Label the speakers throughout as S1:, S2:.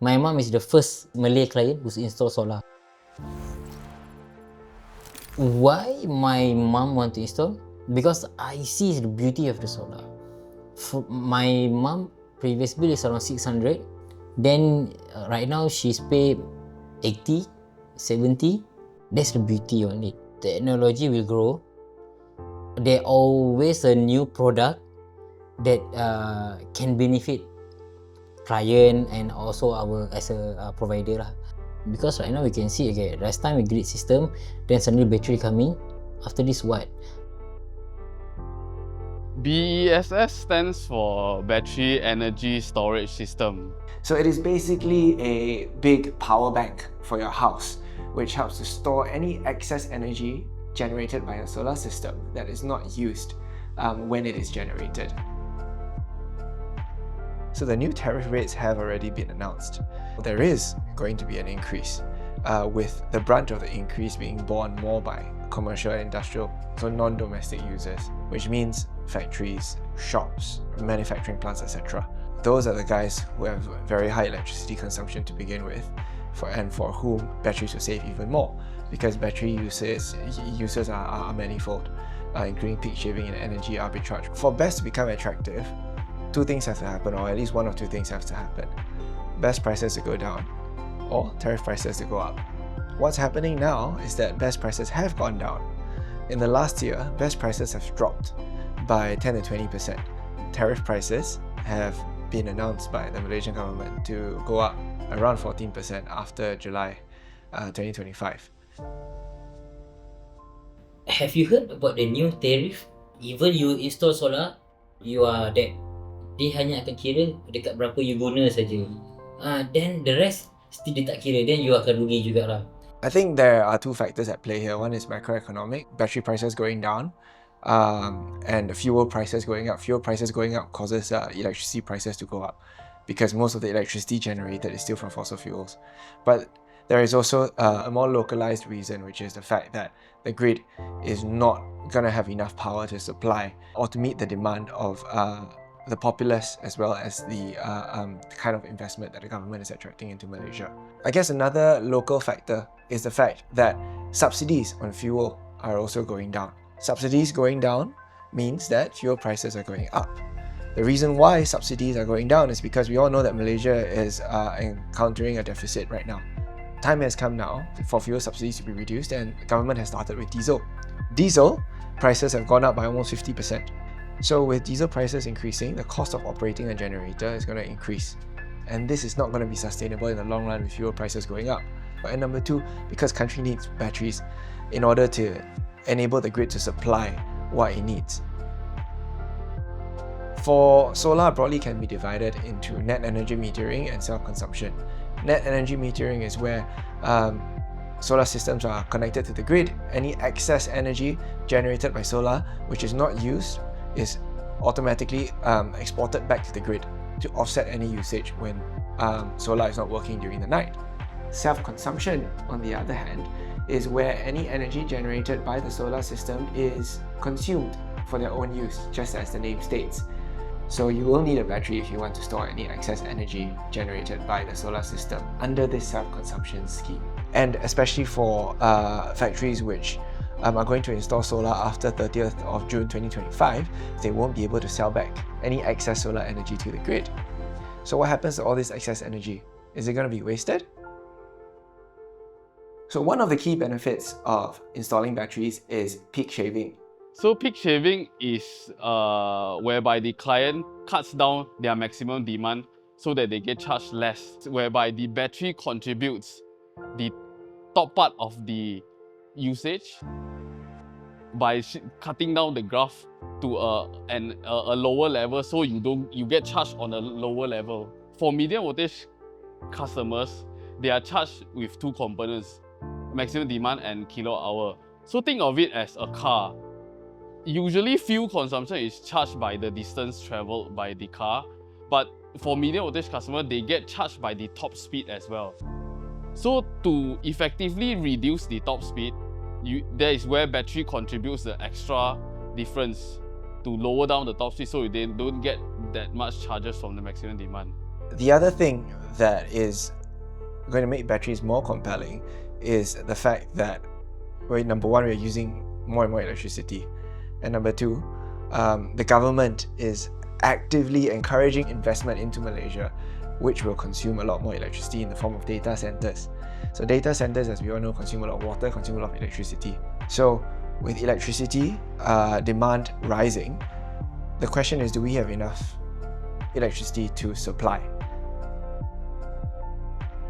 S1: My mom is the first Malay client who's installed solar. Why my mom want to install? Because I see the beauty of the solar. My mom previous bill is around 600. Then right now she's paid 80, 70. That's the beauty on it. Technology will grow. There always a new product that can benefit client and also our as a provider lah. Because right now we can see, okay, last time we grid system, then suddenly battery coming. After this, what?
S2: BESS stands for Battery Energy Storage System.
S3: So it is basically a big power bank for your house, which helps to store any excess energy generated by a solar system that is not used when it is generated. So the new tariff rates have already been announced. There is going to be an increase, with the brunt of the increase being borne more by commercial and industrial, so non-domestic users, which means factories, shops, manufacturing plants, etc. Those are the guys who have very high electricity consumption to begin with, and for whom batteries will save even more, because battery uses are manifold, including peak shaving and energy arbitrage. For Bess to become attractive, two things have to happen, or at least one or two things have to happen. Best prices to go down, or tariff prices to go up. What's happening now is that best prices have gone down. In the last year, best prices have dropped by 10 to 20%. Tariff prices have been announced by the Malaysian government to go up around 14% after July 2025.
S1: Have you heard about the new tariff? Even you install solar, you are dead. Dia hanya akan kira dekat berapa you guna saja. Then the rest still dia tak kira, then you akan rugi jugalah.
S3: I think there are two factors at play here. One is macroeconomic, battery prices going down, and fuel prices going up. Fuel prices going up causes electricity prices to go up, because most of the electricity generated is still from fossil fuels. But there is also a more localized reason, which is the fact that the grid is not going to have enough power to supply or to meet the demand of the populace, as well as the kind of investment that the government is attracting into Malaysia. I guess another local factor is the fact that subsidies on fuel are also going down. Subsidies going down means that fuel prices are going up. The reason why subsidies are going down is because we all know that Malaysia is encountering a deficit right now. Time has come now for fuel subsidies to be reduced, and the government has started with diesel. Diesel prices have gone up by almost 50%. So with diesel prices increasing, the cost of operating a generator is going to increase. And this is not going to be sustainable in the long run with fuel prices going up. And number two, because country needs batteries in order to enable the grid to supply what it needs. For solar, broadly can be divided into net energy metering and self-consumption. Net energy metering is where solar systems are connected to the grid. Any excess energy generated by solar, which is not used, is automatically exported back to the grid to offset any usage when solar is not working during the night. Self-consumption, on the other hand, is where any energy generated by the solar system is consumed for their own use, just as the name states. So you will need a battery if you want to store any excess energy generated by the solar system under this self-consumption scheme. And especially for factories which are going to install solar after 30th of June 2025, they won't be able to sell back any excess solar energy to the grid. So what happens to all this excess energy? Is it going to be wasted? So one of the key benefits of installing batteries is peak shaving.
S2: So peak shaving is whereby the client cuts down their maximum demand so that they get charged less, whereby the battery contributes the top part of the usage by cutting down the graph to a lower level, so you get charged on a lower level. For medium voltage customers, they are charged with two components: maximum demand and kilowatt hour. So think of it as a car. Usually fuel consumption is charged by the distance traveled by the car, but for medium voltage customer, they get charged by the top speed as well. So to effectively reduce the top speed, there is where battery contributes the extra difference to lower down the top speed, so they don't get that much charges from the maximum demand.
S3: The other thing that is going to make batteries more compelling is the fact that, number one, we're using more and more electricity, and number two, the government is actively encouraging investment into Malaysia, which will consume a lot more electricity in the form of data centers. So data centers, as we all know, consume a lot of water, consume a lot of electricity. So with electricity demand rising, the question is, do we have enough electricity to supply?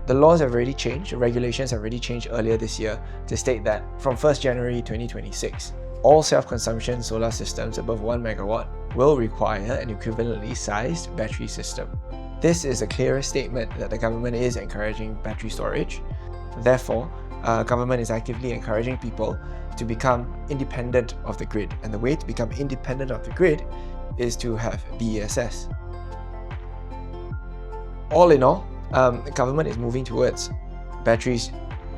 S3: The laws have already changed, the regulations have already changed earlier this year to state that from 1st January 2026, all self-consumption solar systems above 1 megawatt will require an equivalently sized battery system. This is a clearer statement that the government is encouraging battery storage. Therefore, government is actively encouraging people to become independent of the grid. And the way to become independent of the grid is to have BESS. All in all, the government is moving towards batteries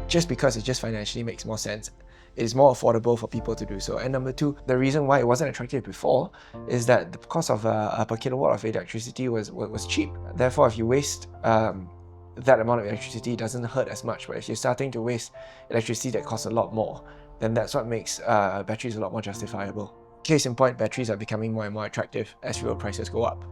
S3: just because it just financially makes more sense. It is more affordable for people to do so. And number two, the reason why it wasn't attractive before is that the cost of per kilowatt of electricity was cheap. Therefore, if you waste that amount of electricity, it doesn't hurt as much. But if you're starting to waste electricity that costs a lot more, then that's what makes batteries a lot more justifiable. Case in point, batteries are becoming more and more attractive as fuel prices go up.